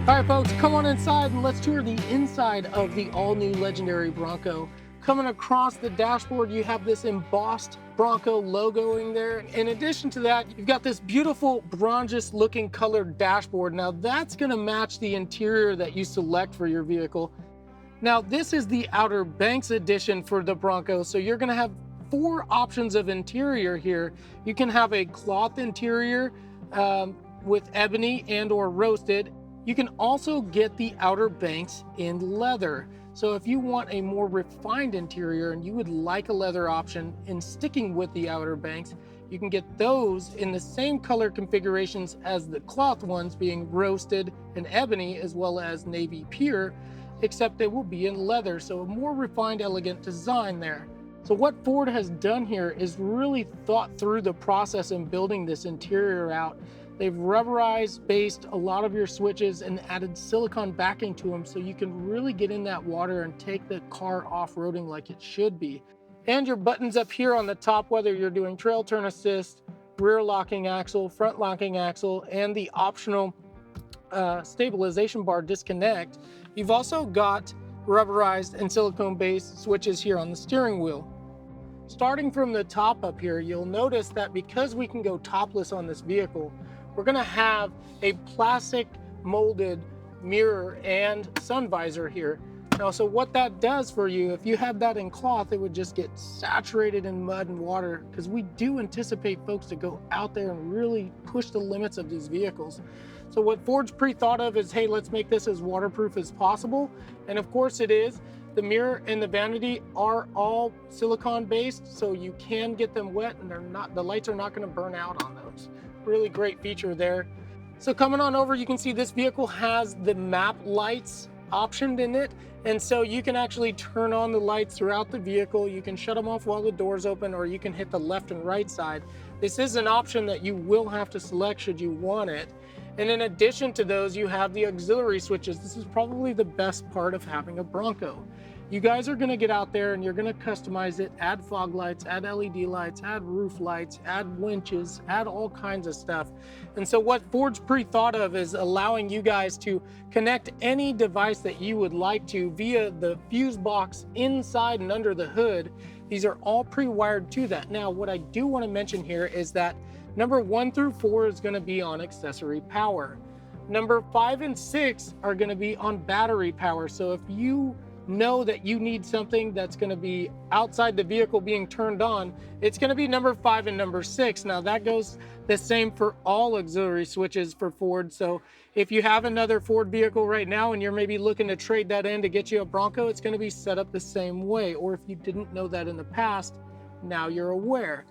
All right, folks, come on inside and let's tour the inside of the all-new legendary Bronco. Coming across the dashboard, you have this embossed Bronco logoing there. In addition to that, you've got this beautiful bronze-looking colored dashboard. Now, that's going to match the interior that you select for your vehicle. Now, this is the Outer Banks edition for the Bronco, so you're going to have 4 options of interior here. You can have a cloth interior with ebony and or roasted. You can also get the Outer Banks in leather. So if you want a more refined interior and you would like a leather option in sticking with the Outer Banks, you can get those in the same color configurations as the cloth ones, being roasted and ebony, as well as navy pure, except they will be in leather, so a more refined, elegant design there. So what Ford has done here is really thought through the process in building this interior out. They've rubberized based a lot of your switches and added silicone backing to them so you can really get in that water and take the car off-roading like it should be. And your buttons up here on the top, whether you're doing trail turn assist, rear locking axle, front locking axle, and the optional stabilization bar disconnect. You've also got rubberized and silicone-based switches here on the steering wheel. Starting from the top up here, you'll notice that because we can go topless on this vehicle, we're going to have a plastic molded mirror and sun visor here. Now, so what that does for you, if you had that in cloth, it would just get saturated in mud and water, because we do anticipate folks to go out there and really push the limits of these vehicles. So what Ford's pre-thought of is, hey, let's make this as waterproof as possible. And of course it is. The mirror and the vanity are all silicone based, so you can get them wet and the lights are not going to burn out on those. Really great feature there. So coming on over, you can see this vehicle has the map lights optioned in it. And so you can actually turn on the lights throughout the vehicle. You can shut them off while the door's open, or you can hit the left and right side. This is an option that you will have to select should you want it. And in addition to those, you have the auxiliary switches. This is probably the best part of having a Bronco. You guys are going to get out there and you're going to customize it, add fog lights, add LED lights, add roof lights, add winches, add all kinds of stuff. And so what Ford's pre-thought of is allowing you guys to connect any device that you would like to via the fuse box inside and under the hood. These are all pre-wired to that. Now, what I do want to mention here is that number 1 through 4 is going to be on accessory power. Number 5 and 6 are going to be on battery power. So if you know that you need something that's going to be outside the vehicle being turned on, it's going to be number 5 and number 6. Now that goes the same for all auxiliary switches for Ford. So if you have another Ford vehicle right now and you're maybe looking to trade that in to get you a Bronco, it's going to be set up the same way. Or if you didn't know that in the past, now you're aware.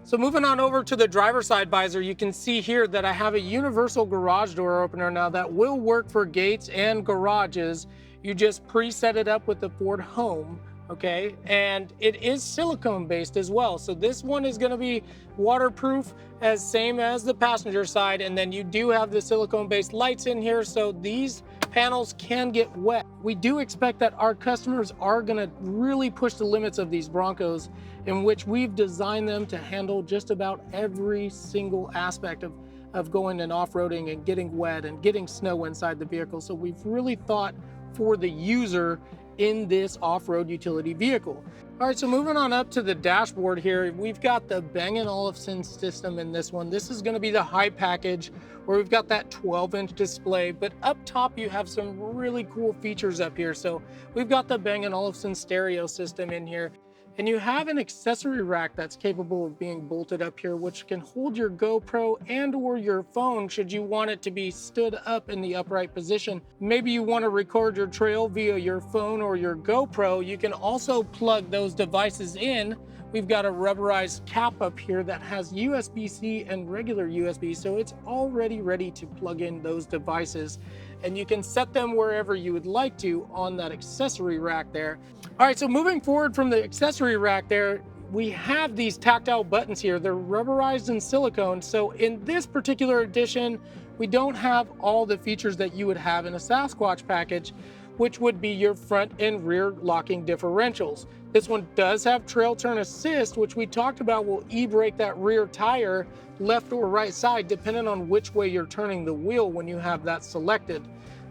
So moving on over to the driver's side visor, you can see here that I have a universal garage door opener now that will work for gates and garages. You just preset it up with the Ford Home, okay? And it is silicone based as well. So this one is going to be waterproof, as same as the passenger side. And then you do have the silicone based lights in here, so these panels can get wet. We do expect that our customers are going to really push the limits of these Broncos, in which we've designed them to handle just about every single aspect of going and off-roading and getting wet and getting snow inside the vehicle. So we've really thought for the user in this off-road utility vehicle. All right, so moving on up to the dashboard here, we've got the Bang & Olufsen system in this one. This is going to be the high package, where we've got that 12-inch display, but up top you have some really cool features up here. So we've got the Bang & Olufsen stereo system in here. And you have an accessory rack that's capable of being bolted up here, which can hold your GoPro and or your phone should you want it to be stood up in the upright position. Maybe you want to record your trail via your phone or your GoPro. You can also plug those devices in. We've got a rubberized cap up here that has USB-C and regular USB, so it's already ready to plug in those devices. And you can set them wherever you would like to on that accessory rack there. All right, so moving forward from the accessory rack there, we have these tactile buttons here. They're rubberized and silicone. So in this particular edition, we don't have all the features that you would have in a Sasquatch package, which would be your front and rear locking differentials. This one does have trail turn assist, which we talked about will e-brake that rear tire left or right side, depending on which way you're turning the wheel when you have that selected.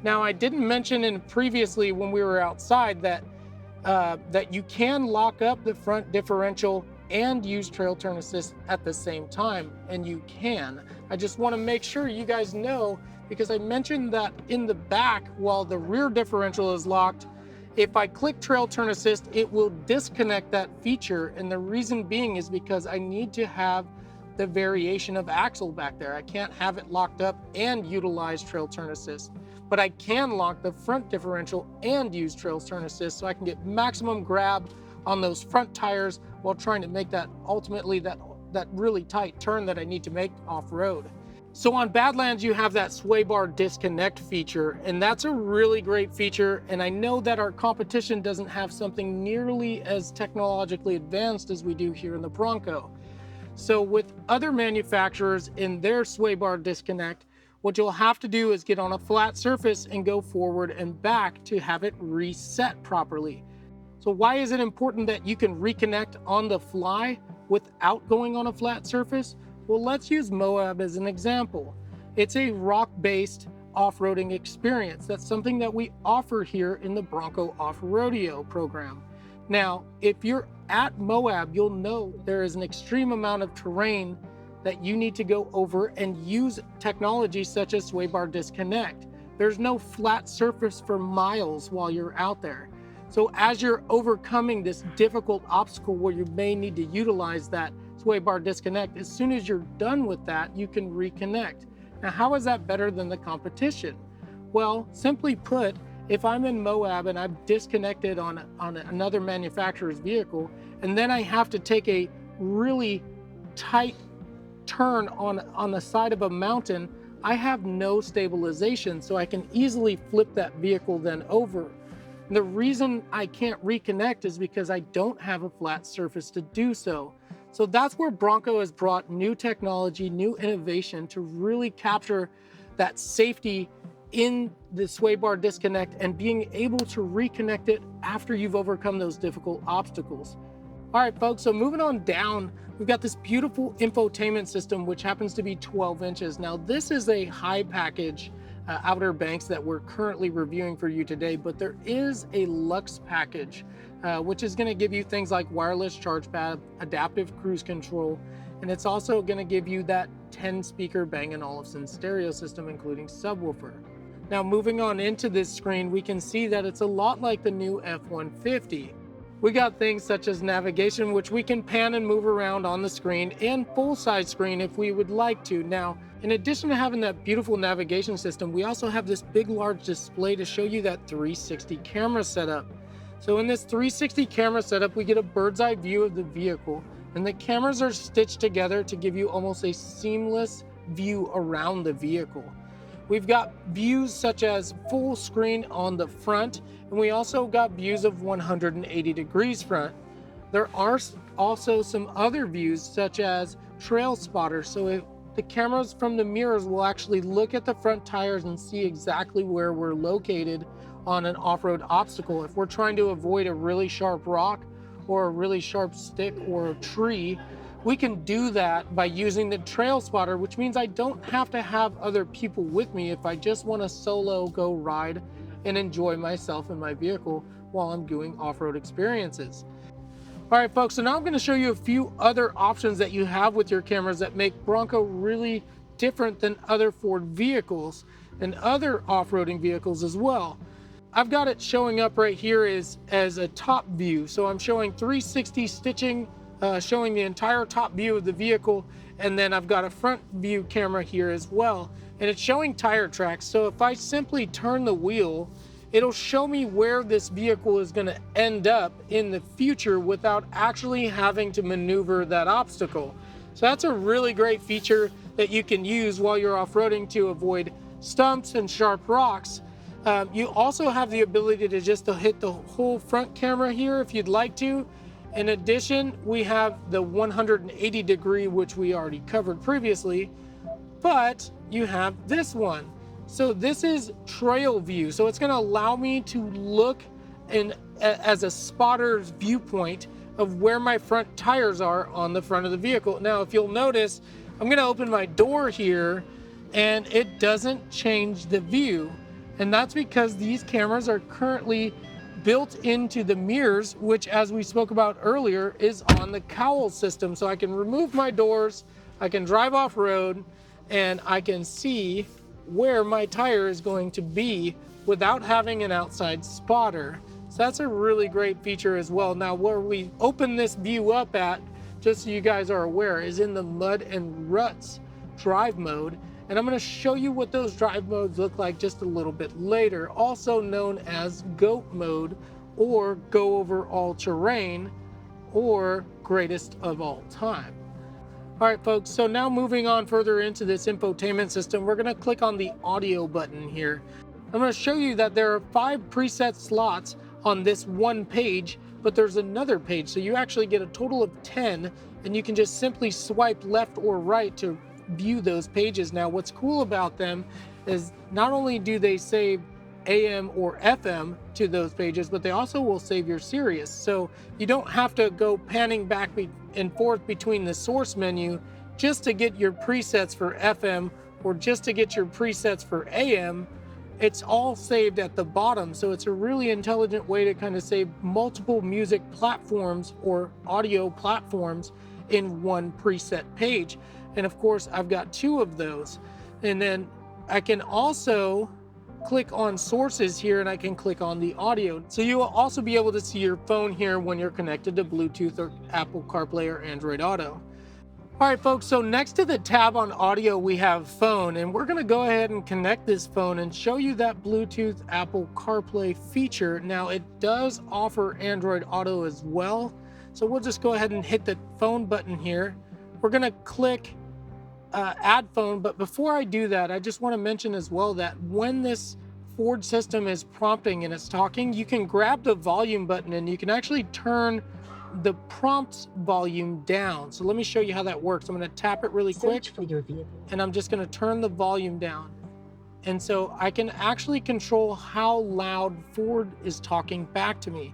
Now, I didn't mention previously when we were outside that you can lock up the front differential and use trail turn assist at the same time, and you can. I just want to make sure you guys know, because I mentioned that in the back, while the rear differential is locked, if I click trail turn assist, it will disconnect that feature, and the reason being is because I need to have the variation of axle back there. I can't have it locked up and utilize trail turn assist, but I can lock the front differential and use trail turn assist, so I can get maximum grab on those front tires while trying to make that ultimately that really tight turn that I need to make off-road. So on Badlands, you have that sway bar disconnect feature, and that's a really great feature. And I know that our competition doesn't have something nearly as technologically advanced as we do here in the Bronco. So with other manufacturers in their sway bar disconnect, what you'll have to do is get on a flat surface and go forward and back to have it reset properly. So why is it important that you can reconnect on the fly without going on a flat surface? Well, let's use Moab as an example. It's a rock-based off-roading experience. That's something that we offer here in the Bronco Off-Rodeo program. Now, if you're at Moab, you'll know there is an extreme amount of terrain that you need to go over and use technology such as sway bar disconnect. There's no flat surface for miles while you're out there. So as you're overcoming this difficult obstacle where you may need to utilize that sway bar disconnect, as soon as you're done with that, you can reconnect. Now, how is that better than the competition? Well, simply put, if I'm in Moab and I've disconnected on another manufacturer's vehicle, and then I have to take a really tight turn on the side of a mountain, I have no stabilization, so I can easily flip that vehicle then over. And the reason I can't reconnect is because I don't have a flat surface to do so. So that's where Bronco has brought new technology, new innovation to really capture that safety in the sway bar disconnect and being able to reconnect it after you've overcome those difficult obstacles. All right, folks, so moving on down, we've got this beautiful infotainment system, which happens to be 12 inches. Now, this is a high package Outer Banks that we're currently reviewing for you today, but there is a Luxe package, which is going to give you things like wireless charge pad, adaptive cruise control, and it's also going to give you that 10-speaker Bang & Olufsen stereo system, including subwoofer. Now, moving on into this screen, we can see that it's a lot like the new F-150. We got things such as navigation, which we can pan and move around on the screen, and full-size screen if we would like to. Now, in addition to having that beautiful navigation system, we also have this big, large display to show you that 360 camera setup. So in this 360 camera setup, we get a bird's eye view of the vehicle, and the cameras are stitched together to give you almost a seamless view around the vehicle. We've got views such as full screen on the front, and we also got views of 180 degrees front. There are also some other views such as trail spotter. So if the cameras from the mirrors will actually look at the front tires and see exactly where we're located on an off-road obstacle. If we're trying to avoid a really sharp rock or a really sharp stick or a tree, we can do that by using the trail spotter, which means I don't have to have other people with me if I just want to solo go ride and enjoy myself in my vehicle while I'm doing off-road experiences. All right, folks, so now I'm going to show you a few other options that you have with your cameras that make Bronco really different than other Ford vehicles and other off-roading vehicles as well. I've got it showing up right here as a top view. So I'm showing 360 stitching, showing the entire top view of the vehicle. And then I've got a front view camera here as well. And it's showing tire tracks. So if I simply turn the wheel, it'll show me where this vehicle is going to end up in the future without actually having to maneuver that obstacle. So that's a really great feature that you can use while you're off-roading to avoid stumps and sharp rocks. You also have the ability to just hit the whole front camera here if you'd like to. In addition, we have the 180 degree, which we already covered previously, but you have this one. So this is trail view. So it's gonna allow me to look as a spotter's viewpoint of where my front tires are on the front of the vehicle. Now, if you'll notice, I'm gonna open my door here and it doesn't change the view. And that's because these cameras are currently built into the mirrors, which, as we spoke about earlier, is on the cowl system. So I can remove my doors, I can drive off road, and I can see where my tire is going to be without having an outside spotter. So that's a really great feature as well. Now, where we open this view up at, just so you guys are aware, is in the mud and ruts drive mode. And I'm gonna show you what those drive modes look like just a little bit later, also known as GOAT mode, or go over all terrain, or greatest of all time. All right, folks, so now moving on further into this infotainment system, we're gonna click on the audio button here. I'm gonna show you that there are 5 preset slots on this one page, but there's another page. So you actually get a total of 10, and you can just simply swipe left or right to view those pages. Now, what's cool about them is not only do they save AM or FM to those pages, but they also will save your Sirius. So you don't have to go panning back and forth between the source menu just to get your presets for FM or just to get your presets for AM. It's all saved at the bottom. So it's a really intelligent way to kind of save multiple music platforms or audio platforms in one preset page. And of course, I've got 2 of those. And then I can also click on sources here, and I can click on the audio. So you will also be able to see your phone here when you're connected to Bluetooth or Apple CarPlay or Android Auto. All right, folks, so next to the tab on audio, we have phone, and we're gonna go ahead and connect this phone and show you that Bluetooth Apple CarPlay feature. Now, it does offer Android Auto as well. So we'll just go ahead and hit the phone button here. We're gonna click add phone, but before I do that, I just want to mention as well that when this Ford system is prompting and it's talking, you can grab the volume button and you can actually turn the prompt's volume down. So let me show you how that works. I'm going to tap it really quick, and I'm just going to turn the volume down. And so I can actually control how loud Ford is talking back to me.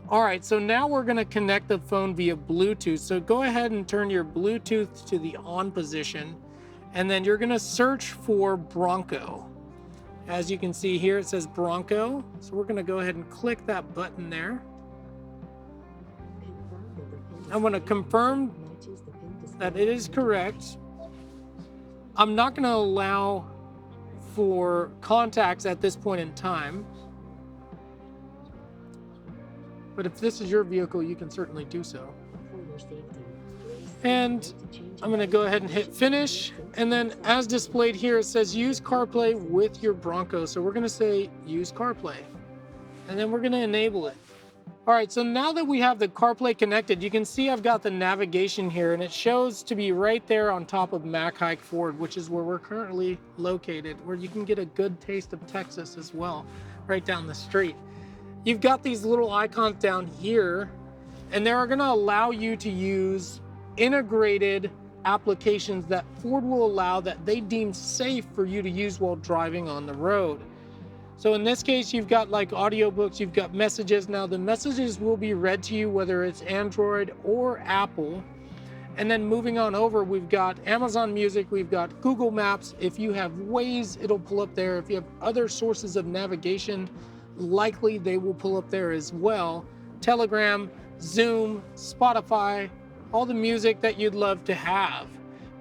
All right, so now we're gonna connect the phone via Bluetooth. So go ahead and turn your Bluetooth to the on position, and then you're gonna search for Bronco. As you can see here, it says Bronco. So we're gonna go ahead and click that button there. I'm gonna confirm that it is correct. I'm not gonna allow for contacts at this point in time. But if this is your vehicle, you can certainly do so. And I'm gonna go ahead and hit finish. And then as displayed here, it says use CarPlay with your Bronco. So we're gonna say use CarPlay. And then we're gonna enable it. All right, so now that we have the CarPlay connected, you can see I've got the navigation here, and it shows to be right there on top of Haik Ford, which is where we're currently located, where you can get a good taste of Texas as well, right down the street. You've got these little icons down here, and they're going to allow you to use integrated applications that Ford will allow that they deem safe for you to use while driving on the road. So in this case, you've got like audiobooks, you've got messages. Now the messages will be read to you whether it's Android or Apple. And then moving on over, we've got Amazon Music, we've got Google Maps. If you have Waze, it'll pull up there. If you have other sources of navigation, likely they will pull up there as well. Telegram, Zoom, Spotify, all the music that you'd love to have.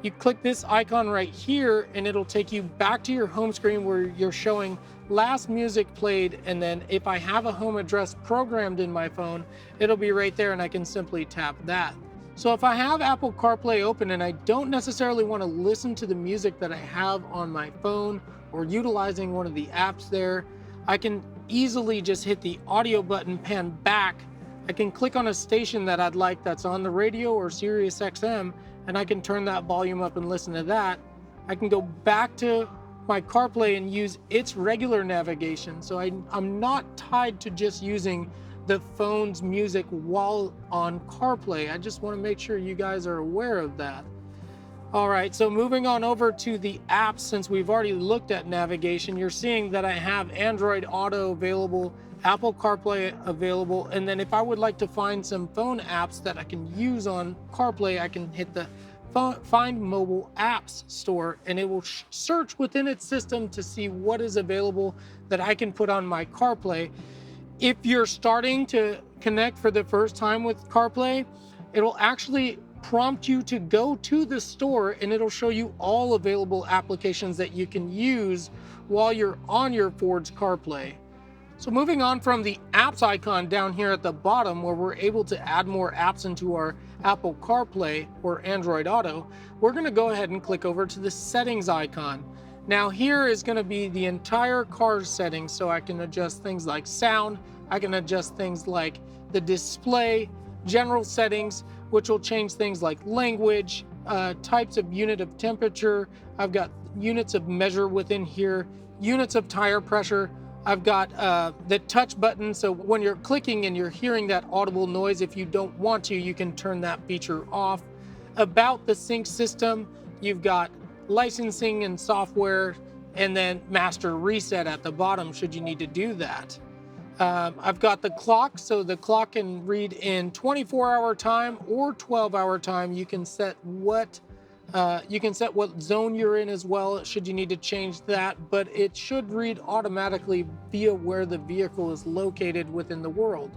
You click this icon right here and it'll take you back to your home screen where you're showing last music played, and then if I have a home address programmed in my phone, it'll be right there and I can simply tap that. So if I have Apple CarPlay open and I don't necessarily want to listen to the music that I have on my phone or utilizing one of the apps there, I can easily just hit the audio button, pan back. I can click on a station that I'd like that's on the radio or Sirius XM, and I can turn that volume up and listen to that. I can go back to my CarPlay and use its regular navigation. So I'm not tied to just using the phone's music while on CarPlay. I just want to make sure you guys are aware of that. All right, so moving on over to the apps, since we've already looked at navigation, you're seeing that I have Android Auto available, Apple CarPlay available, and then if I would like to find some phone apps that I can use on CarPlay, I can hit the Find Mobile Apps store, and it will search within its system to see what is available that I can put on my CarPlay. If you're starting to connect for the first time with CarPlay, it'll actually prompt you to go to the store, and it'll show you all available applications that you can use while you're on your Ford's CarPlay. So moving on from the apps icon down here at the bottom, where we're able to add more apps into our Apple CarPlay or Android Auto, we're going to go ahead and click over to the settings icon. Now here is going to be the entire car settings, so I can adjust things like sound, I can adjust things like the display, general settings, which will change things like language, types of unit of temperature. I've got units of measure within here, units of tire pressure. I've got the touch button, so when you're clicking and you're hearing that audible noise, if you don't want to, you can turn that feature off. About the sync system, you've got licensing and software, and then master reset at the bottom should you need to do that. I've got the clock, so the clock can read in 24-hour time or 12-hour time. You can set what zone you're in as well, should you need to change that, but it should read automatically via where the vehicle is located within the world.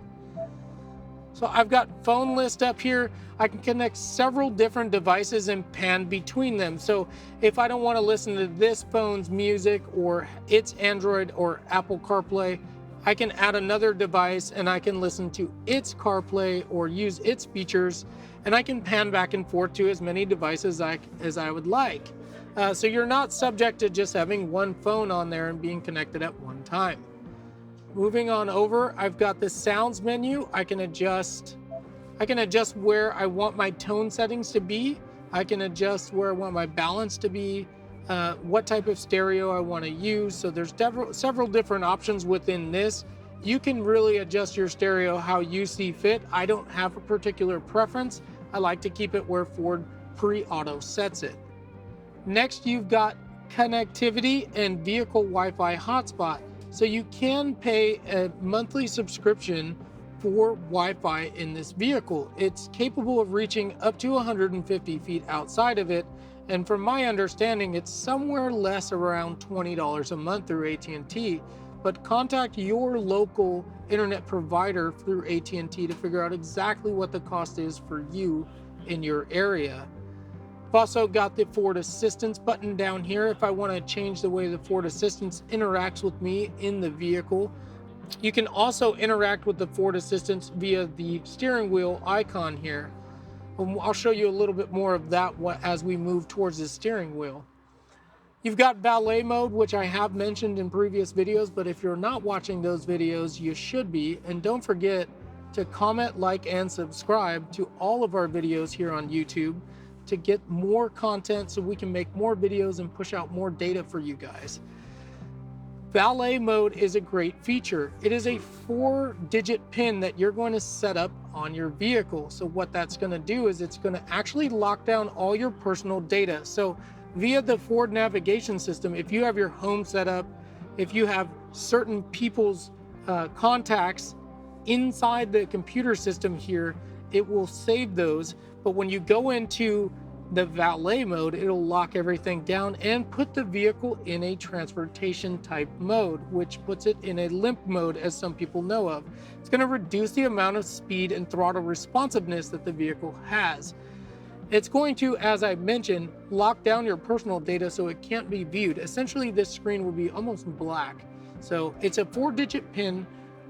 So I've got phone list up here. I can connect several different devices and pan between them. So if I don't want to listen to this phone's music or its Android or Apple CarPlay, I can add another device and I can listen to its CarPlay or use its features, and I can pan back and forth to as many devices as I would like. So you're not subject to just having one phone on there and being connected at one time. Moving on over, I've got the sounds menu. I can adjust where I want my tone settings to be. I can adjust where I want my balance to be, what type of stereo I want to use. So there's several different options within this. You can really adjust your stereo how you see fit. I don't have a particular preference. I like to keep it where Ford pre-auto sets it. Next, you've got connectivity and vehicle Wi-Fi hotspot. So you can pay a monthly subscription for Wi-Fi in this vehicle. It's capable of reaching up to 150 feet outside of it. And from my understanding, it's somewhere less around $20 a month through AT&T. But contact your local internet provider through AT&T to figure out exactly what the cost is for you in your area. I've also got the Ford Assistance button down here if I want to change the way the Ford Assistance interacts with me in the vehicle. You can also interact with the Ford Assistance via the steering wheel icon here. I'll show you a little bit more of that as we move towards the steering wheel. You've got valet mode, which I have mentioned in previous videos, but if you're not watching those videos, you should be. And don't forget to comment, like, and subscribe to all of our videos here on YouTube to get more content so we can make more videos and push out more data for you guys. Valet mode is a great feature. It is a 4-digit PIN that you're going to set up on your vehicle. So what that's going to do is it's going to actually lock down all your personal data. So via the Ford navigation system, if you have your home set up, if you have certain people's contacts inside the computer system here, it will save those. But when you go into the valet mode, it'll lock everything down and put the vehicle in a transportation type mode, which puts it in a limp mode, as some people know of. It's going to reduce the amount of speed and throttle responsiveness that the vehicle has. It's going to, as I mentioned, lock down your personal data so it can't be viewed. Essentially, this screen will be almost black. So it's a 4-digit PIN.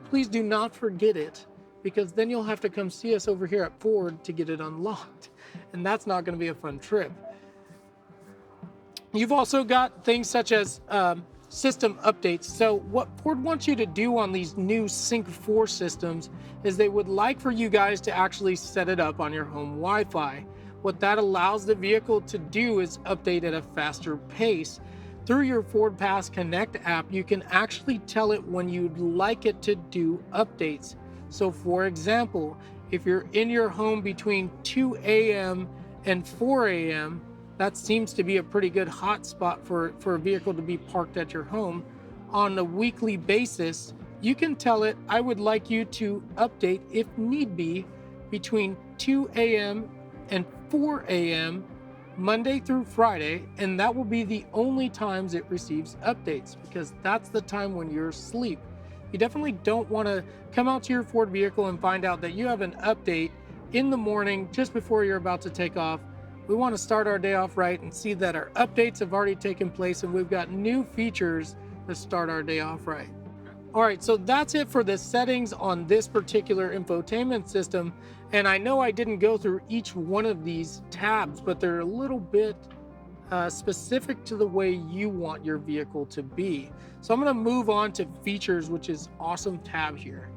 Please do not forget it, because then you'll have to come see us over here at Ford to get it unlocked. And that's not going to be a fun trip. You've also got things such as system updates. So what Ford wants you to do on these new Sync 4 systems is they would like for you guys to actually set it up on your home Wi-Fi. What that allows the vehicle to do is update at a faster pace. Through your Ford Pass Connect app, you can actually tell it when you'd like it to do updates. So for example, if you're in your home between 2 a.m. and 4 a.m., that seems to be a pretty good hot spot for a vehicle to be parked at your home on a weekly basis. You can tell it, I would like you to update if need be between 2 a.m. and 4 a.m. Monday through Friday, and that will be the only times it receives updates, because that's the time when you're asleep. You definitely don't want to come out to your Ford vehicle and find out that you have an update in the morning just before you're about to take off. We want to start our day off right and see that our updates have already taken place and we've got new features to start our day off right. All right, so that's it for the settings on this particular infotainment system. And I know I didn't go through each one of these tabs, but they're a little bit specific to the way you want your vehicle to be. So I'm going to move on to features, which is awesome tab here.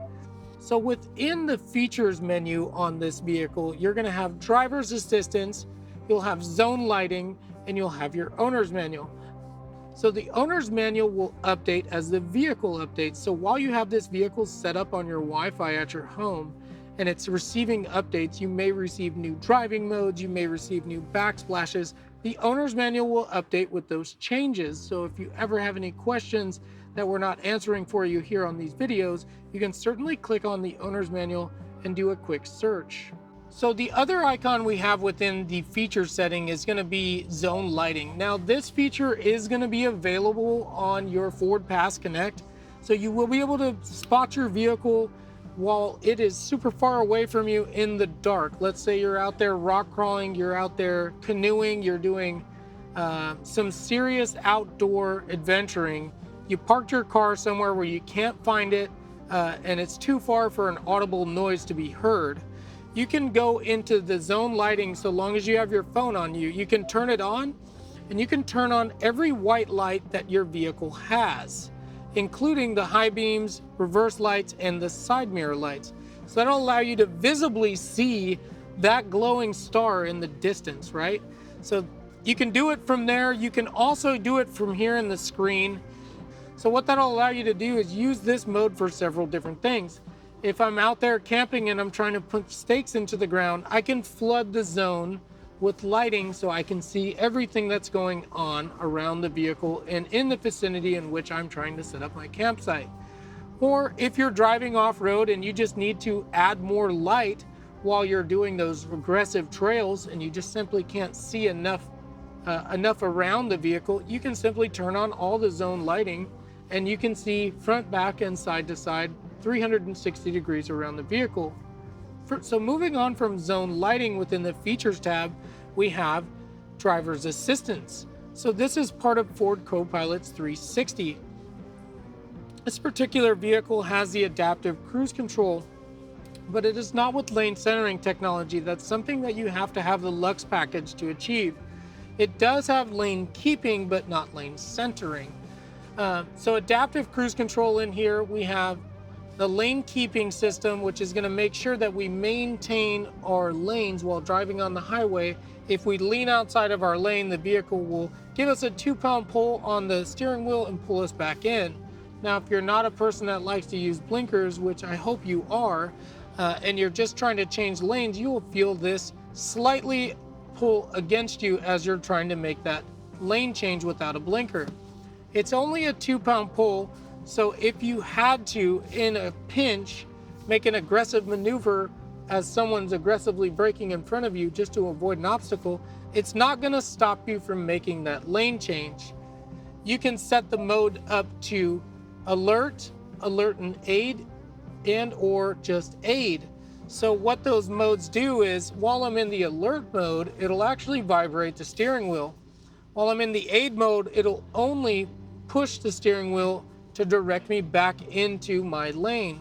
So within the features menu on this vehicle, you're going to have driver's assistance, you'll have zone lighting, and you'll have your owner's manual. So the owner's manual will update as the vehicle updates. So while you have this vehicle set up on your Wi-Fi at your home and it's receiving updates, you may receive new driving modes, you may receive new backsplashes. The owner's manual will update with those changes. So if you ever have any questions that we're not answering for you here on these videos, you can certainly click on the owner's manual and do a quick search. So the other icon we have within the feature setting is going to be zone lighting. Now this feature is going to be available on your Ford Pass Connect. So you will be able to spot your vehicle while it is super far away from you in the dark. Let's say you're out there rock crawling, you're out there canoeing, you're doing some serious outdoor adventuring. You parked your car somewhere where you can't find it and it's too far for an audible noise to be heard. You can go into the zone lighting so long as you have your phone on you. You can turn it on and you can turn on every white light that your vehicle has, including the high beams, reverse lights, and the side mirror lights. So that'll allow you to visibly see that glowing star in the distance, right? So you can do it from there. You can also do it from here in the screen. So what that'll allow you to do is use this mode for several different things. If I'm out there camping and I'm trying to put stakes into the ground, I can flood the zone with lighting so I can see everything that's going on around the vehicle and in the vicinity in which I'm trying to set up my campsite. Or if you're driving off-road and you just need to add more light while you're doing those aggressive trails and you just simply can't see enough around the vehicle, you can simply turn on all the zone lighting and you can see front, back, and side to side 360 degrees around the vehicle. So moving on from zone lighting within the features tab, we have driver's assistance. So this is part of Ford Co-Pilot360. This particular vehicle has the adaptive cruise control, but it is not with lane centering technology. That's something that you have to have the Lux package to achieve. It does have lane keeping, but not lane centering. So adaptive cruise control in here, we have the lane keeping system, which is going to make sure that we maintain our lanes while driving on the highway. If we lean outside of our lane, the vehicle will give us a 2-pound pull on the steering wheel and pull us back in. Now, if you're not a person that likes to use blinkers, which I hope you are, and you're just trying to change lanes, you will feel this slightly pull against you as you're trying to make that lane change without a blinker. It's only a 2-pound pull. So if you had to, in a pinch, make an aggressive maneuver as someone's aggressively braking in front of you just to avoid an obstacle, it's not going to stop you from making that lane change. You can set the mode up to alert, alert and aid, and or just aid. So what those modes do is, while I'm in the alert mode, it'll actually vibrate the steering wheel. While I'm in the aid mode, it'll only push the steering wheel to direct me back into my lane.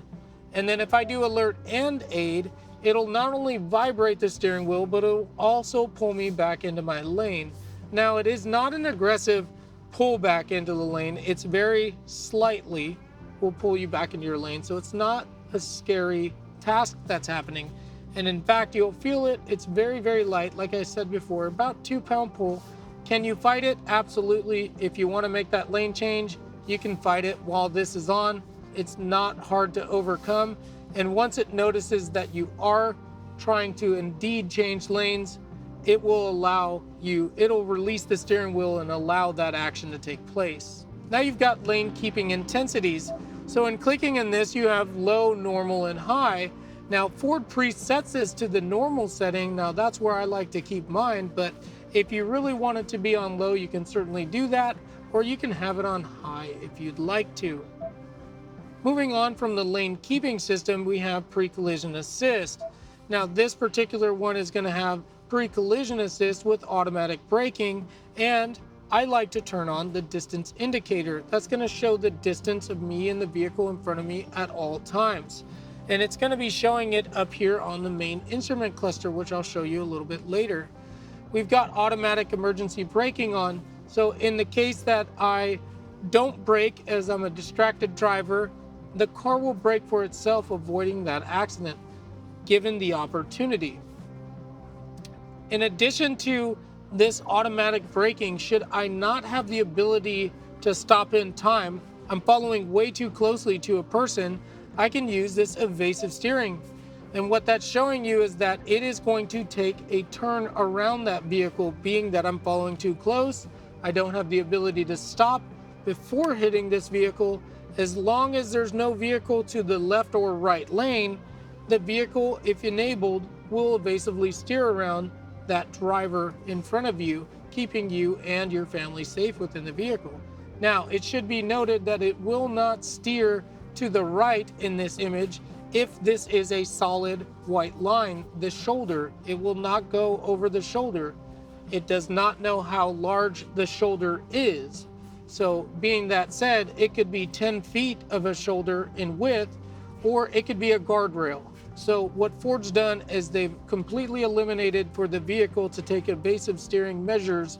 And then if I do alert and aid, it'll not only vibrate the steering wheel, but it'll also pull me back into my lane. Now, it is not an aggressive pull back into the lane. It's very slightly will pull you back into your lane. So it's not a scary task that's happening. And in fact, you'll feel it. It's very, very light. Like I said before, about 2-pound pull. Can you fight it? Absolutely. If you want to make that lane change, you can fight it while this is on. It's not hard to overcome. And once it notices that you are trying to indeed change lanes, it'll release the steering wheel and allow that action to take place. Now you've got lane keeping intensities. So in clicking in this, you have low, normal, and high. Now Ford presets this to the normal setting. Now that's where I like to keep mine, but if you really want it to be on low, you can certainly do that, or you can have it on high if you'd like to. Moving on from the lane keeping system, we have pre-collision assist. Now this particular one is going to have pre-collision assist with automatic braking, and I like to turn on the distance indicator. That's going to show the distance of me and the vehicle in front of me at all times. And it's going to be showing it up here on the main instrument cluster, which I'll show you a little bit later. We've got automatic emergency braking on. So in the case that I don't brake as I'm a distracted driver, the car will brake for itself, avoiding that accident, given the opportunity. In addition to this automatic braking, should I not have the ability to stop in time, I'm following way too closely to a person, I can use this evasive steering. And what that's showing you is that it is going to take a turn around that vehicle, being that I'm following too close. I don't have the ability to stop before hitting this vehicle. As long as there's no vehicle to the left or right lane, the vehicle, if enabled, will evasively steer around that driver in front of you, keeping you and your family safe within the vehicle. Now, it should be noted that it will not steer to the right in this image if this is a solid white line, the shoulder. It will not go over the shoulder. It does not know how large the shoulder is. So being that said, it could be 10 feet of a shoulder in width, or it could be a guardrail. So what Ford's done is they've completely eliminated for the vehicle to take evasive steering measures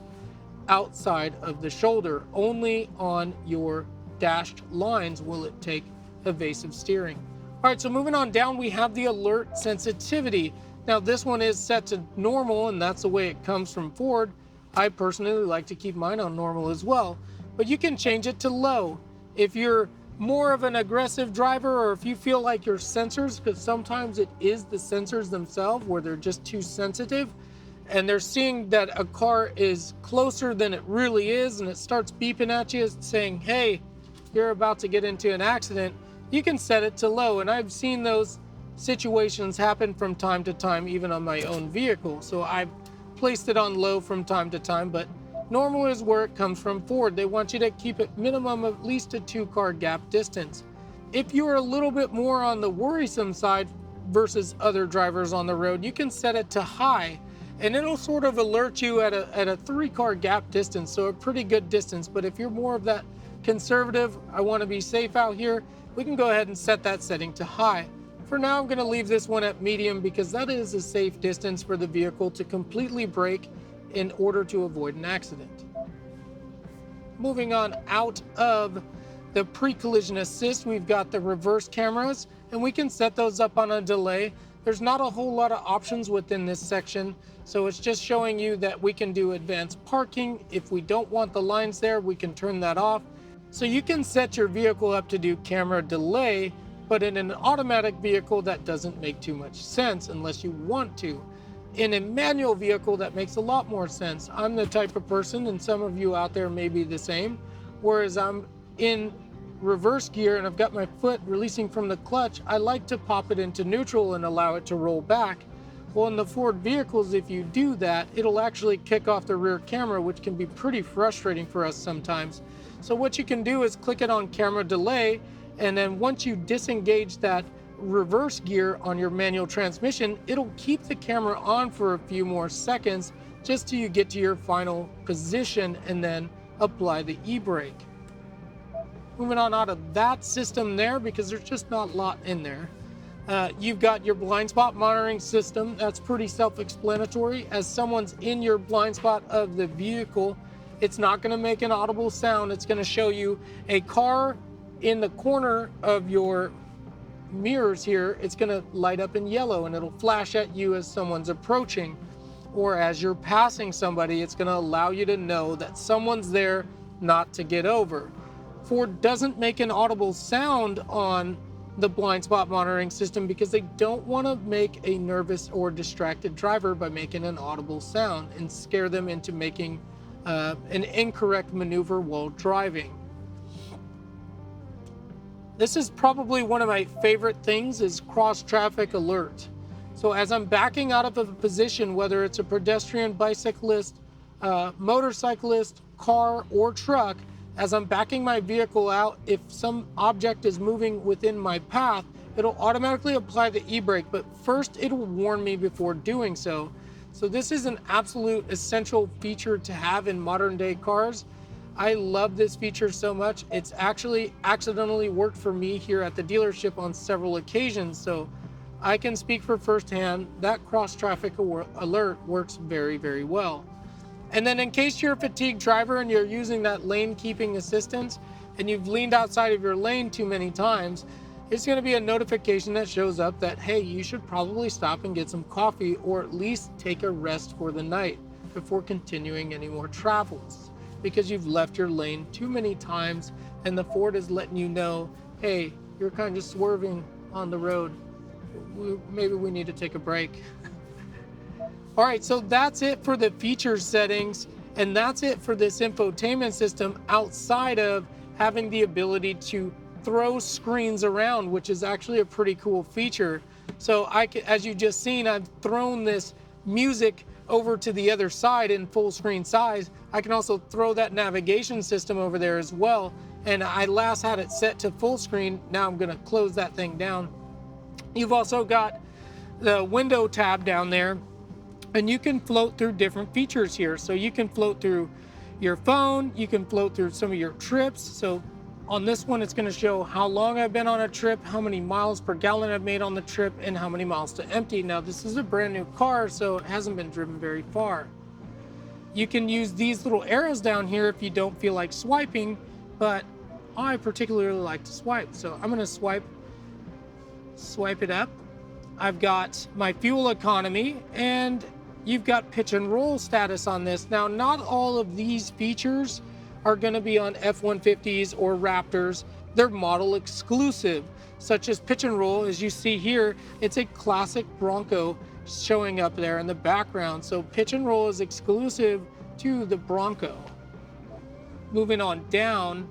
outside of the shoulder. Only on your dashed lines will it take evasive steering. All right, so moving on down, we have the alert sensitivity. Now this one is set to normal, and that's the way it comes from Ford. I personally like to keep mine on normal as well, but you can change it to low. If you're more of an aggressive driver, or if you feel like your sensors, because sometimes it is the sensors themselves where they're just too sensitive, and they're seeing that a car is closer than it really is, and it starts beeping at you saying, hey, you're about to get into an accident, you can set it to low. And I've seen those situations happen from time to time, even on my own vehicle. So I've placed it on low from time to time, but normal is where it comes from Ford. They want you to keep it minimum of at least a 2-car gap distance. If you're a little bit more on the worrisome side versus other drivers on the road, you can set it to high, and it'll sort of alert you at a 3-car gap distance, so a pretty good distance. But if you're more of that conservative, I want to be safe out here, we can go ahead and set that setting to high. For now, I'm going to leave this one at medium because that is a safe distance for the vehicle to completely brake in order to avoid an accident. Moving on out of the pre-collision assist, we've got the reverse cameras, and we can set those up on a delay. There's not a whole lot of options within this section, so it's just showing you that we can do advanced parking. If we don't want the lines there, we can turn that off. So you can set your vehicle up to do camera delay, but in an automatic vehicle, that doesn't make too much sense unless you want to. In a manual vehicle, that makes a lot more sense. I'm the type of person, and some of you out there may be the same, whereas I'm in reverse gear and I've got my foot releasing from the clutch, I like to pop it into neutral and allow it to roll back. Well, in the Ford vehicles, if you do that, it'll actually kick off the rear camera, which can be pretty frustrating for us sometimes. So what you can do is click it on camera delay, and then once you disengage that reverse gear on your manual transmission, it'll keep the camera on for a few more seconds just till you get to your final position and then apply the e-brake. Moving on out of that system there, because there's just not a lot in there. You've got your blind spot monitoring system. That's pretty self-explanatory. As someone's in your blind spot of the vehicle, it's not going to make an audible sound. It's going to show you a car in the corner of your mirrors here. It's going to light up in yellow, and it'll flash at you as someone's approaching. Or as you're passing somebody, it's going to allow you to know that someone's there, not to get over. Ford doesn't make an audible sound on the blind spot monitoring system because they don't want to make a nervous or distracted driver by making an audible sound and scare them into making an incorrect maneuver while driving. This is probably one of my favorite things is cross traffic alert. So as I'm backing out of a position, whether it's a pedestrian, bicyclist, motorcyclist, car, or truck, as I'm backing my vehicle out, if some object is moving within my path, it'll automatically apply the e-brake, but first it'll warn me before doing so. So this is an absolute essential feature to have in modern day cars. I love this feature so much. It's actually accidentally worked for me here at the dealership on several occasions. So I can speak for firsthand that cross traffic alert works very, very well. And then in case you're a fatigued driver and you're using that lane keeping assistance and you've leaned outside of your lane too many times, it's going to be a notification that shows up that, hey, you should probably stop and get some coffee or at least take a rest for the night before continuing any more travels, because you've left your lane too many times and the Ford is letting you know, hey, you're kind of swerving on the road. Maybe we need to take a break. All right, so that's it for the feature settings, and that's it for this infotainment system outside of having the ability to throw screens around, which is actually a pretty cool feature. So as you just seen, I've thrown this music over to the other side in full screen size. I can also throw that navigation system over there as well. And I last had it set to full screen. Now I'm gonna close that thing down. You've also got the window tab down there, and you can float through different features here. So you can float through your phone, you can float through some of your trips. So on this one, it's gonna show how long I've been on a trip, how many miles per gallon I've made on the trip, and how many miles to empty. Now, this is a brand new car, so it hasn't been driven very far. You can use these little arrows down here if you don't feel like swiping, but I particularly like to swipe. So I'm gonna swipe it up. I've got my fuel economy, and you've got pitch and roll status on this. Now, not all of these features are going to be on F-150s or Raptors. They're model exclusive, such as pitch and roll. As you see here, it's a classic Bronco showing up there in the background. So pitch and roll is exclusive to the Bronco. Moving on down,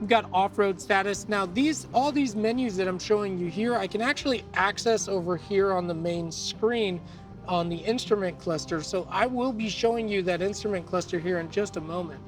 we've got off-road status. Now all these menus that I'm showing you here, I can actually access over here on the main screen on the instrument cluster. So I will be showing you that instrument cluster here in just a moment.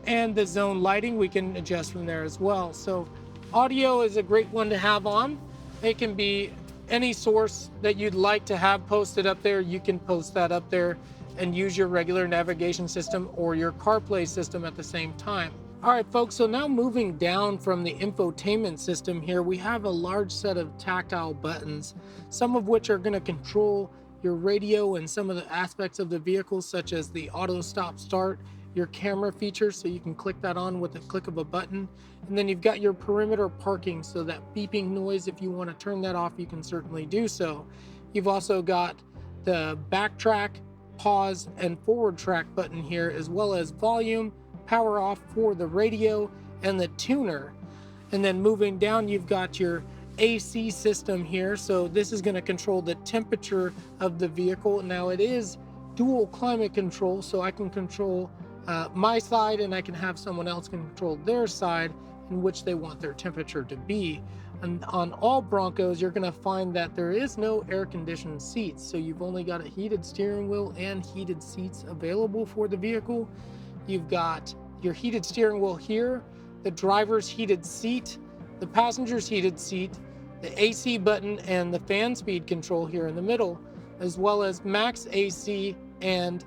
And the zone lighting we can adjust from there as well. So audio is a great one to have on. It can be any source that you'd like to have posted up there. You can post that up there and use your regular navigation system or your CarPlay system at the same time. All right, folks, so now moving down from the infotainment system here, we have a large set of tactile buttons, some of which are going to control your radio and some of the aspects of the vehicle, such as the auto stop start, your camera feature, so you can click that on with a click of a button. And then you've got your perimeter parking, so that beeping noise, if you want to turn that off, you can certainly do so. You've also got the backtrack, pause, and forward track button here, as well as volume, power off for the radio, and the tuner. And then moving down, you've got your AC system here. So this is going to control the temperature of the vehicle. Now it is dual climate control, so I can control my side and I can have someone else control their side in which they want their temperature to be. And on all Broncos, you're going to find that there is no air conditioned seats. So you've only got a heated steering wheel and heated seats available for the vehicle. You've got your heated steering wheel here, the driver's heated seat, the passenger's heated seat, the AC button, and the fan speed control here in the middle, as well as max AC and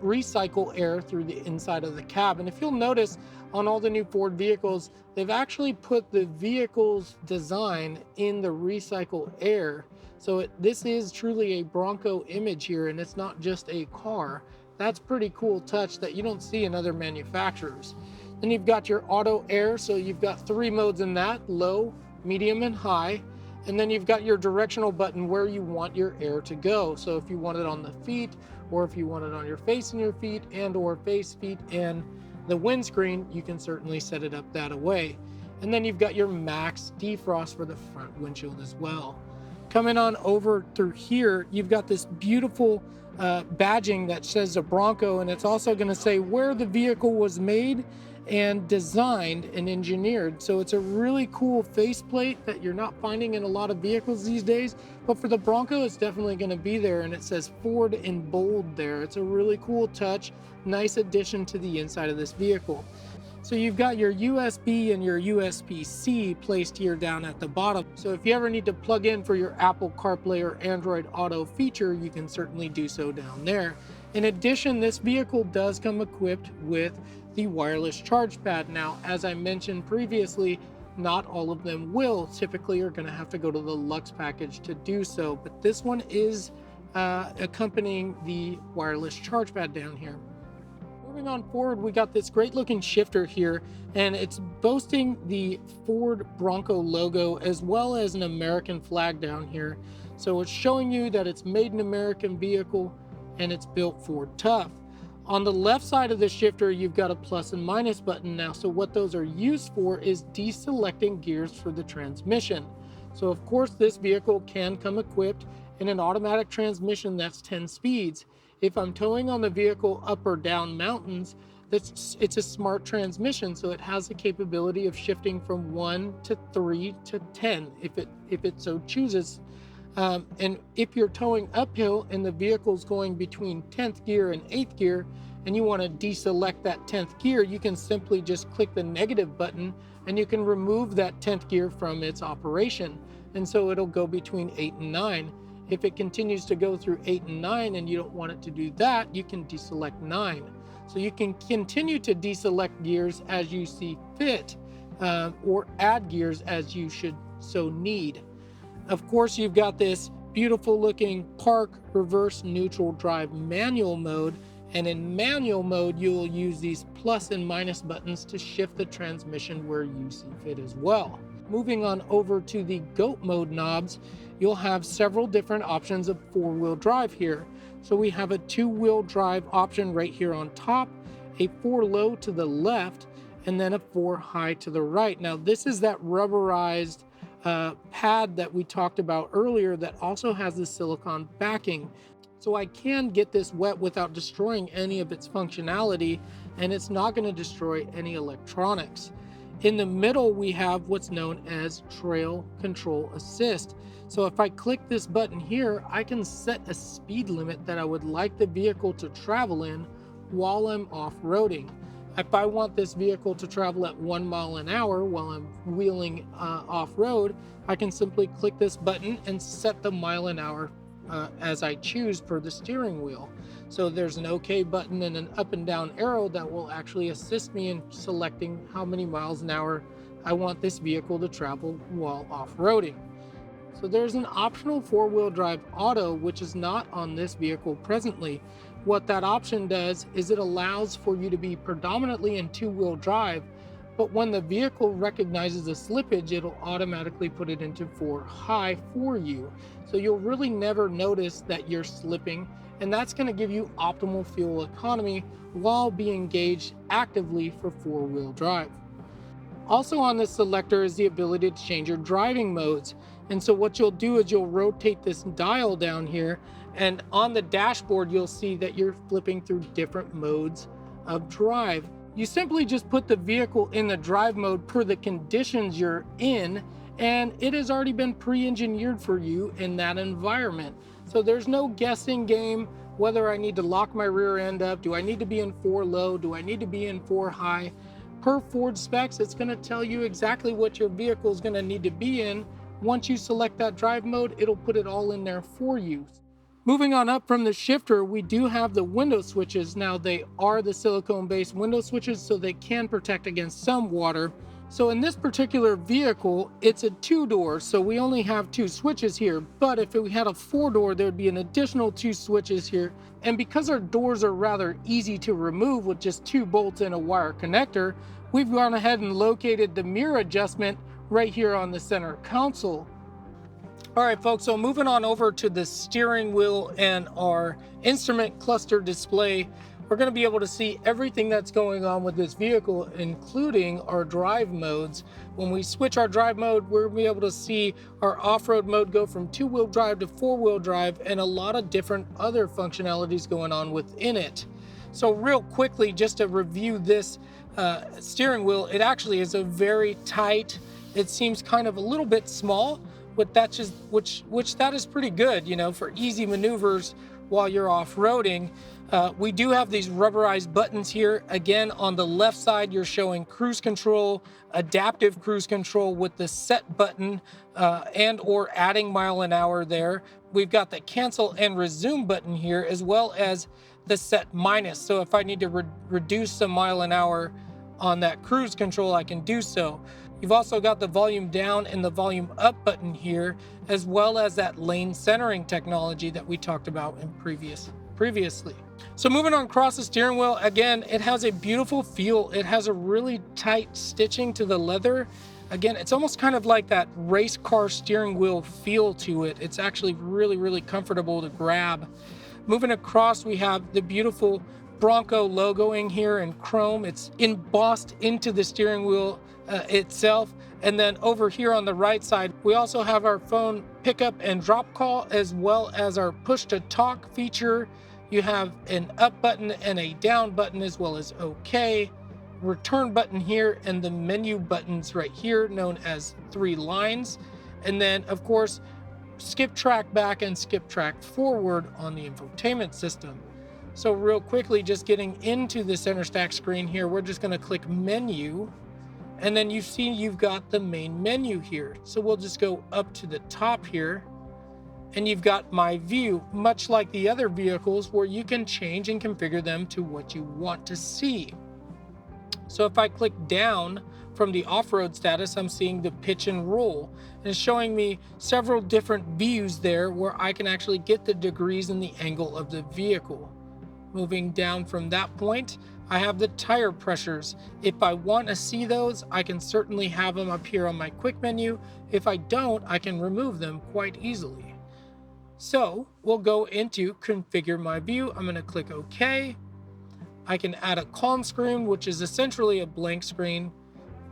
recycle air through the inside of the cab. And if you'll notice, on all the new Ford vehicles, they've actually put the vehicle's design in the recycle air. So this is truly a Bronco image here, and it's not just a car. That's pretty cool touch that you don't see in other manufacturers. Then you've got your auto air, so you've got 3 modes in that: low, medium, and high. And then you've got your directional button where you want your air to go. So if you want it on the feet, or if you want it on your face and your feet, and or face, feet, and the windscreen, you can certainly set it up that way. And then you've got your max defrost for the front windshield as well. Coming on over through here, you've got this beautiful badging that says a Bronco, and it's also going to say where the vehicle was made and designed and engineered. So it's a really cool faceplate that you're not finding in a lot of vehicles these days, but for the Bronco it's definitely going to be there, and it says Ford in bold there. It's a really cool touch, nice addition to the inside of this vehicle. So you've got your USB and your USB-C placed here down at the bottom. So if you ever need to plug in for your Apple CarPlay or Android Auto feature, you can certainly do so down there. In addition, this vehicle does come equipped with the wireless charge pad. Now, as I mentioned previously, not all of them will. Typically, you're going to have to go to the Lux package to do so, but this one is accompanying the wireless charge pad down here. Moving on forward, we got this great looking shifter here, and it's boasting the Ford Bronco logo as well as an American flag down here. So it's showing you that it's made in American vehicle and it's built Ford tough. On the left side of the shifter, you've got a plus and minus button now. So what those are used for is deselecting gears for the transmission. So of course, this vehicle can come equipped in an automatic transmission that's 10 speeds. If I'm towing on the vehicle up or down mountains, it's a smart transmission, so it has the capability of shifting from 1 to 3 to 10 if it so chooses. And if you're towing uphill and the vehicle's going between 10th gear and 8th gear, and you want to deselect that 10th gear, you can simply just click the negative button and you can remove that 10th gear from its operation. And so it'll go between 8 and 9. If it continues to go through 8 and 9 and you don't want it to do that, you can deselect 9. So you can continue to deselect gears as you see fit, or add gears as you should so need. Of course, you've got this beautiful looking park, reverse, neutral, drive, manual mode. And in manual mode, you'll use these plus and minus buttons to shift the transmission where you see fit as well. Moving on over to the G.O.A.T mode knobs, you'll have several different options of four-wheel drive here. So we have a two-wheel drive option right here on top, a 4-low to the left, and then a 4-high to the right. Now this is that rubberized pad that we talked about earlier that also has the silicone backing. So I can get this wet without destroying any of its functionality, and it's not going to destroy any electronics. In the middle, we have what's known as Trail Control Assist. So if I click this button here, I can set a speed limit that I would like the vehicle to travel in while I'm off-roading. If I want this vehicle to travel at 1 mile an hour while I'm wheeling off-road, I can simply click this button and set the mile an hour as I choose per the steering wheel. So there's an OK button and an up and down arrow that will actually assist me in selecting how many miles an hour I want this vehicle to travel while off-roading. So there's an optional 4-wheel drive auto, which is not on this vehicle presently. What that option does is it allows for you to be predominantly in 2-wheel drive, but when the vehicle recognizes a slippage, it'll automatically put it into 4-high for you. So you'll really never notice that you're slipping, and that's going to give you optimal fuel economy while being engaged actively for 4-wheel drive. Also on this selector is the ability to change your driving modes. And so what you'll do is you'll rotate this dial down here, and on the dashboard, you'll see that you're flipping through different modes of drive. You simply just put the vehicle in the drive mode per the conditions you're in, and it has already been pre-engineered for you in that environment. So there's no guessing game whether I need to lock my rear end up. Do I need to be in 4-low? Do I need to be in 4-high? Per Ford specs, it's going to tell you exactly what your vehicle is going to need to be in. Once you select that drive mode, it'll put it all in there for you. Moving on up from the shifter, we do have the window switches. Now they are the silicone-based window switches, so they can protect against some water. So in this particular vehicle, it's a 2-door, so we only have 2 switches here. But if we had a 4-door, there would be an additional 2 switches here. And because our doors are rather easy to remove with just 2 bolts and a wire connector, we've gone ahead and located the mirror adjustment right here on the center console. All right, folks, so moving on over to the steering wheel and our instrument cluster display, we're going to be able to see everything that's going on with this vehicle, including our drive modes. When we switch our drive mode, we're going to be able to see our off-road mode go from 2-wheel drive to 4-wheel drive, and a lot of different other functionalities going on within it. So real quickly, just to review this steering wheel, it actually is a very tight, it seems kind of a little bit small, but that's just, which that is pretty good, you know, for easy maneuvers while you're off-roading. We do have these rubberized buttons here. Again, on the left side, you're showing cruise control, adaptive cruise control with the set button and or adding mile an hour there. We've got the cancel and resume button here, as well as the set minus. So if I need to reduce some mile an hour on that cruise control, I can do so. You've also got the volume down and the volume up button here, as well as that lane centering technology that we talked about in previously. So moving on across the steering wheel, again, it has a beautiful feel. It has a really tight stitching to the leather. Again, it's almost kind of like that race car steering wheel feel to it. It's actually really, really comfortable to grab. Moving across, we have the beautiful Bronco logoing here in chrome. It's embossed into the steering wheel itself. And then over here on the right side, we also have our phone pickup and drop call, as well as our push to talk feature. You have an up button and a down button, as well as OK, return button here, and the menu buttons right here, known as 3 lines. And then, of course, skip track back and skip track forward on the infotainment system. So real quickly, just getting into the center stack screen here, we're just going to click menu, and then you see you've got the main menu here. So we'll just go up to the top here, and you've got my view, much like the other vehicles, where you can change and configure them to what you want to see. So if I click down from the off-road status, I'm seeing the pitch and roll, and it's showing me several different views there where I can actually get the degrees and the angle of the vehicle. Moving down from that point, I have the tire pressures. If I want to see those, I can certainly have them up here on my quick menu. If I don't, I can remove them quite easily. So we'll go into configure my view. I'm going to click OK. I can add a calm screen, which is essentially a blank screen.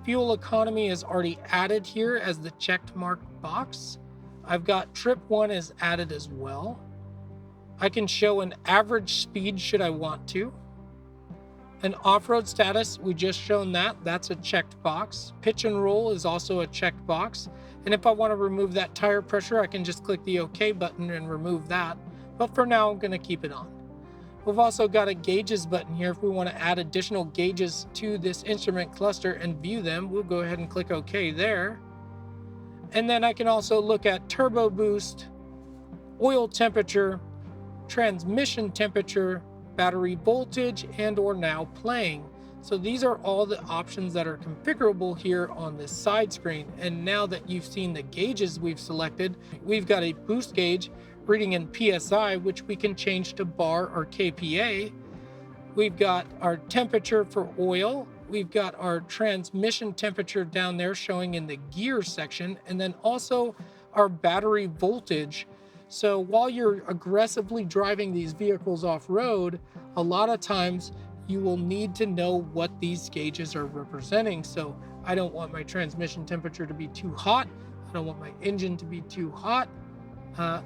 Fuel economy is already added here as the checked mark box. I've got trip 1 is added as well. I can show an average speed should I want to. An off-road status, we just shown that. That's a checked box. Pitch and roll is also a checked box. And if I want to remove that tire pressure, I can just click the OK button and remove that. But for now, I'm going to keep it on. We've also got a gauges button here. If we want to add additional gauges to this instrument cluster and view them, we'll go ahead and click OK there. And then I can also look at turbo boost, oil temperature, transmission temperature, battery voltage, and or now playing. So these are all the options that are configurable here on this side screen. And now that you've seen the gauges we've selected, we've got a boost gauge reading in PSI, which we can change to bar or kPa. We've got our temperature for oil. We've got our transmission temperature down there showing in the gear section, and then also our battery voltage. So while you're aggressively driving these vehicles off-road, a lot of times you will need to know what these gauges are representing. So I don't want my transmission temperature to be too hot. I don't want my engine to be too hot.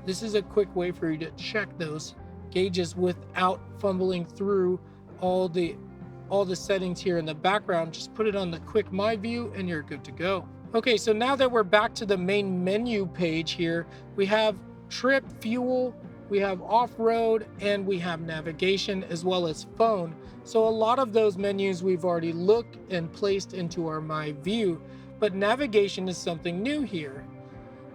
This is a quick way for you to check those gauges without fumbling through all the settings here in the background. Just put it on the quick my view and you're good to go. Okay, so now that we're back to the main menu page here, we have trip, fuel, we have off-road, and we have navigation as well as phone. So a lot of those menus we've already looked and placed into our my view, but navigation is something new here.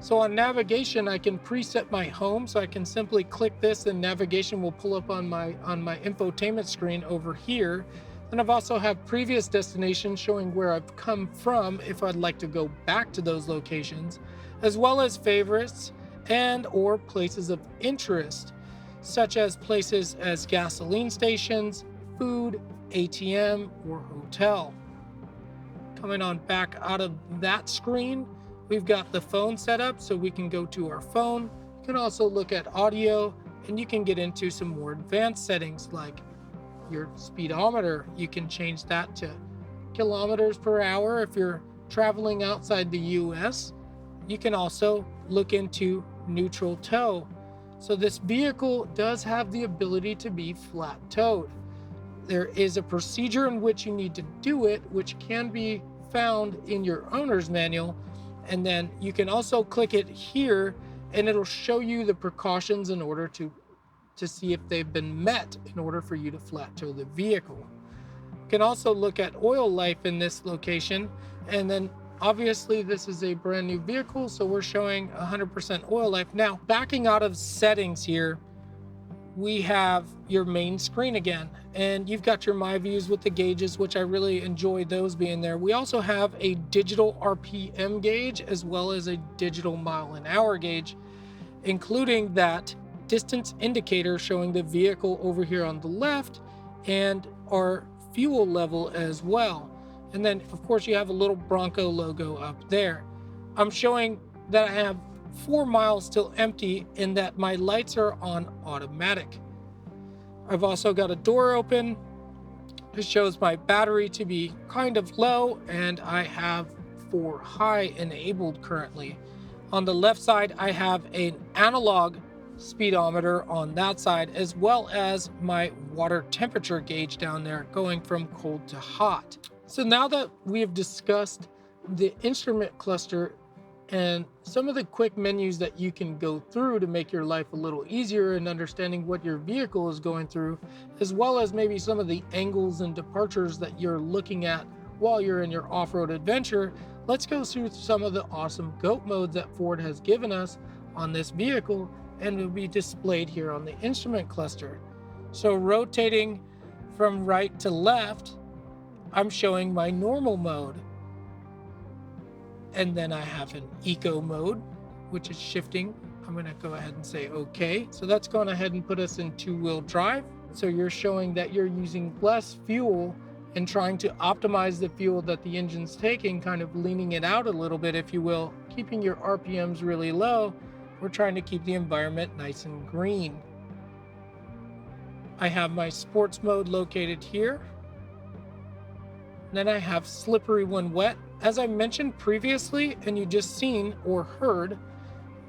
So on navigation, I can preset my home, so I can simply click this and navigation will pull up on my infotainment screen over here. And I've also have previous destinations showing where I've come from if I'd like to go back to those locations, as well as favorites and or places of interest, such as places as gasoline stations, food, ATM, or hotel. Coming on back out of that screen, we've got the phone set up, so we can go to our phone. You can also look at audio, and you can get into some more advanced settings like your speedometer. You can change that to kilometers per hour if you're traveling outside the US. You can also look into neutral tow. So this vehicle does have the ability to be flat towed. There is a procedure in which you need to do it, which can be found in your owner's manual. And then you can also click it here and it'll show you the precautions in order to see if they've been met in order for you to flat tow the vehicle. You can also look at oil life in this location. And then obviously this is a brand new vehicle, so we're showing 100% oil life. Now, backing out of settings here, we have your main screen again, and you've got your My Views with the gauges, which I really enjoy those being there. We also have a digital RPM gauge as well as a digital mile an hour gauge, including that distance indicator showing the vehicle over here on the left and our fuel level as well. And then of course you have a little Bronco logo up there. I'm showing that I have 4 miles still empty and that my lights are on automatic. I've also got a door open. It shows my battery to be kind of low and I have 4 high enabled currently. On the left side, I have an analog speedometer on that side, as well as my water temperature gauge down there going from cold to hot. So now that we have discussed the instrument cluster and some of the quick menus that you can go through to make your life a little easier in understanding what your vehicle is going through, as well as maybe some of the angles and departures that you're looking at while you're in your off-road adventure, let's go through some of the awesome G.O.A.T modes that Ford has given us on this vehicle and will be displayed here on the instrument cluster. So rotating from right to left, I'm showing my normal mode. And then I have an eco mode, which is shifting. I'm gonna go ahead and say okay. So that's going ahead and put us in 2-wheel drive. So you're showing that you're using less fuel and trying to optimize the fuel that the engine's taking, kind of leaning it out a little bit, if you will, keeping your RPMs really low. We're trying to keep the environment nice and green. I have my sports mode located here. Then I have slippery when wet. As I mentioned previously, and you just seen or heard,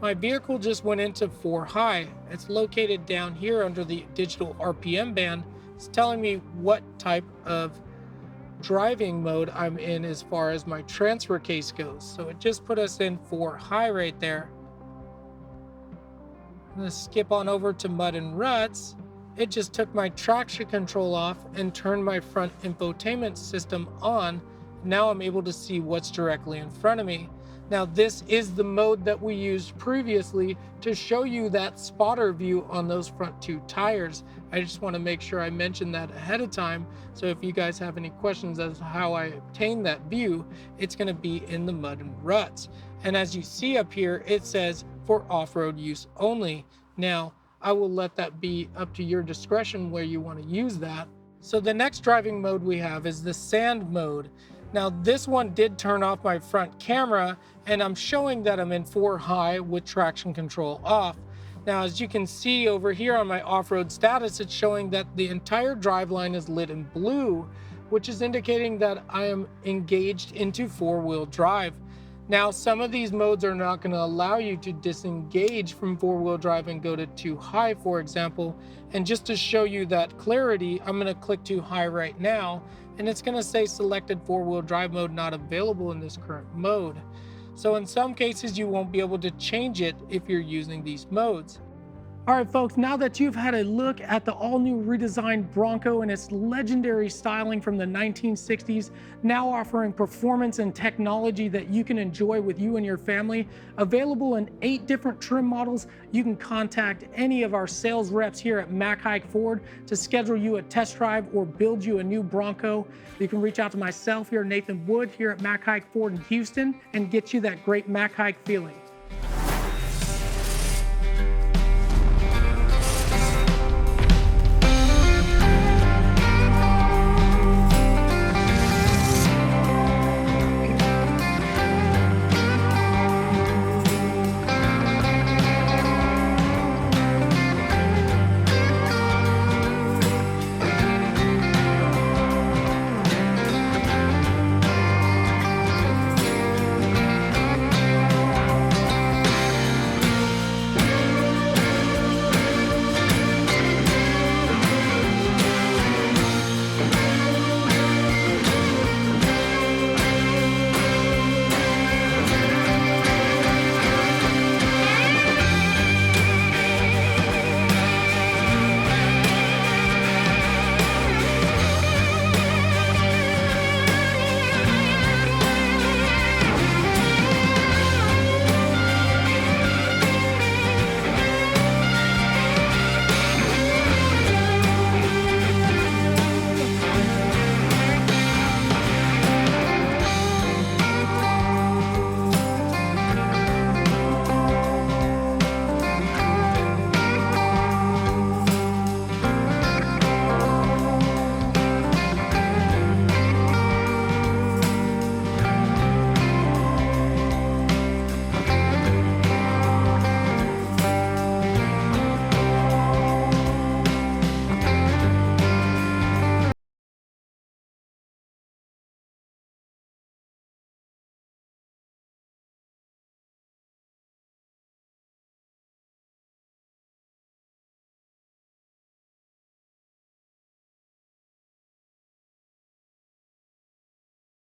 my vehicle just went into 4 high. It's located down here under the digital RPM band. It's telling me what type of driving mode I'm in as far as my transfer case goes. So it just put us in 4 high right there. I'm gonna skip on over to mud and ruts. It just took my traction control off and turned my front infotainment system on. Now I'm able to see what's directly in front of me. Now this is the mode that we used previously to show you that spotter view on those front 2 tires. I just want to make sure I mention that ahead of time. So if you guys have any questions as to how I obtained that view, it's going to be in the mud and ruts. And as you see up here, it says for off-road use only. Now, I will let that be up to your discretion where you want to use that. So the next driving mode we have is the sand mode. Now this one did turn off my front camera and I'm showing that I'm in 4 high with traction control off. Now as you can see over here on my off-road status, it's showing that the entire driveline is lit in blue, which is indicating that I am engaged into 4-wheel drive. Now, some of these modes are not going to allow you to disengage from 4-wheel drive and go to 2 high, for example. And just to show you that clarity, I'm going to click 2 high right now, and it's going to say selected 4-wheel drive mode not available in this current mode. So in some cases, you won't be able to change it if you're using these modes. All right, folks, now that you've had a look at the all-new redesigned Bronco and its legendary styling from the 1960s, now offering performance and technology that you can enjoy with you and your family, available in 8 different trim models, you can contact any of our sales reps here at Haik Ford to schedule you a test drive or build you a new Bronco. You can reach out to myself here, Nathan Wood, here at Haik Ford in Houston, and get you that great Haik feeling.